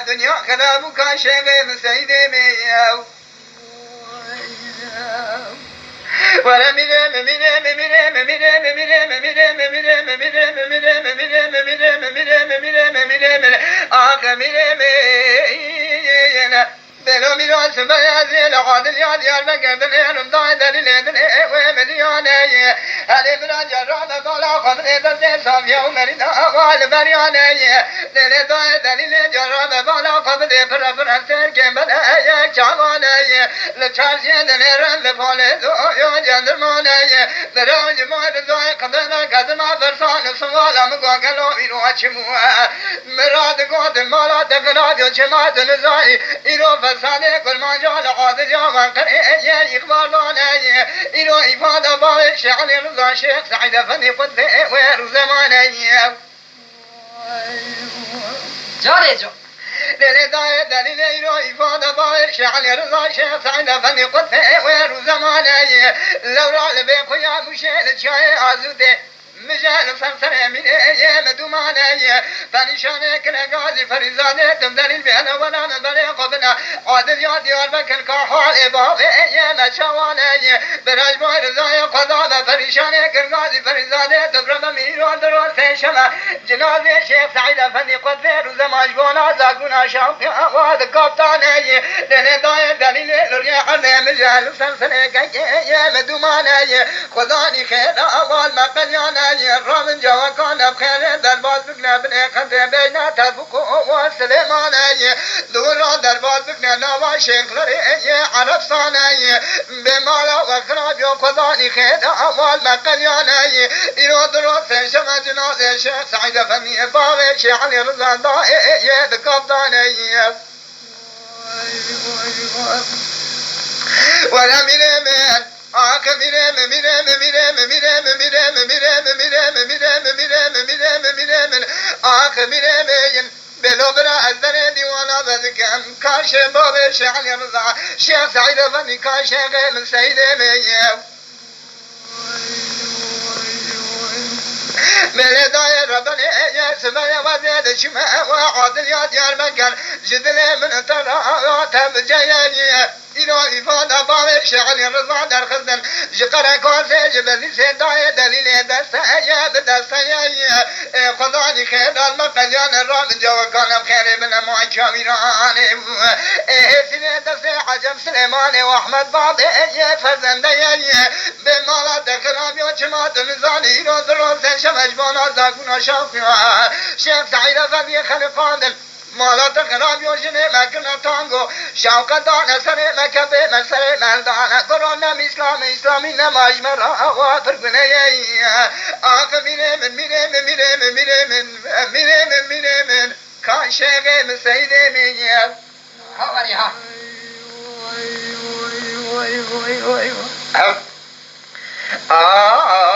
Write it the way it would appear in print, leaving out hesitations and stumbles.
dünya kalabu kaşege meseyde mi ya ولا مرام مرام مرام مرام مرام مرام مرام مرام مرام مرام مرام مرام مرام مرام آخ مرام بلو میراث بیازی لقادر یاد یار بگردن اینم دای دلیل دل وملیانه هلی برای جرات بالا خدای دست سامیو مرید آوال بریانه دل دای دلیل جرات بالا خدای پر پر سر که بده یک جوانه لچارشی دل رن لفاله دو یا جندرمانه برای جماعت دای قدر قدم فرسان سوالم گوگلو ایرو چموه مراد گود مالا دفراد چمات نزای ایرو ساده کل ماجال قاضی جوان قرئه اخبار دانه ایرو ifade باش شعر رضا شیخ سعید فنی قدس و زمانه جاره جو دلیل دلیل ایرو ifade باش شعر رضا شیخ سعید فنی قدس و زمانه لورا لبه خویا مشل چای آزوده مجال سرسر میره مدومانه پریشانه کنه گازی فریزاده تم دلیل بیانه ونان بله قبنا عادل یاد یار بکن که حال بابه مچوانه براج بای رضای قضا و پریشانه کن گازی فریزاده تم رب میرون درست شما جنازه شیخ سعید افندی قدوه روز ماجگونا زاگونا شوقی آواد کابتانه دل دای دلیل ریح مجال سرسر که مدومانه خدانی خیر آوال مقلیانه رامن جوا كان بخير درباز بكنا بني قدر بينا تفكو وسليماني دورا درباز بكنا نوا شيخ لري عرب صاني بمالا وخراب يو قضاني خير أموال مقلياني إيرو دروس شما جناز شيخ سعيد فمي باغي شيخ علي رضا دائي بقبضاني ولا من آخ میرم میرم میرم میرم میرم میرم میرم میرم میرم میرم میرم آخ میرم بلو برا از در دیوانا بذکم کاش باب شعلی رضا شیخ سعید فنی کاش غیر سعید میم ملدای ربنا يسمع وزيد شمع وعادل يا ديار مكان جدل من ترى تبجيني إلو إفادة باوي شعلي رضا در خزن جقر كوزي جبلي سيداي دليل دستايا بدستايا خداني خير المقليان الرام جوا كان بخير من معجويران سنة دستي عجب سليمان وأحمد بابي فرزندي بمالا دخرابي وجماعة نزاني إلو دروس شمج بانا زاكونا شوقيا شيخ سعيد فضي خلقان مالا تخراب يوشني مكنا تانغو شوق دانا سري مكبه مسري مردانا قرآن إسلامي نماج مرا وافر بني آخ من كان شيخي من سيدي من هاوري ها آه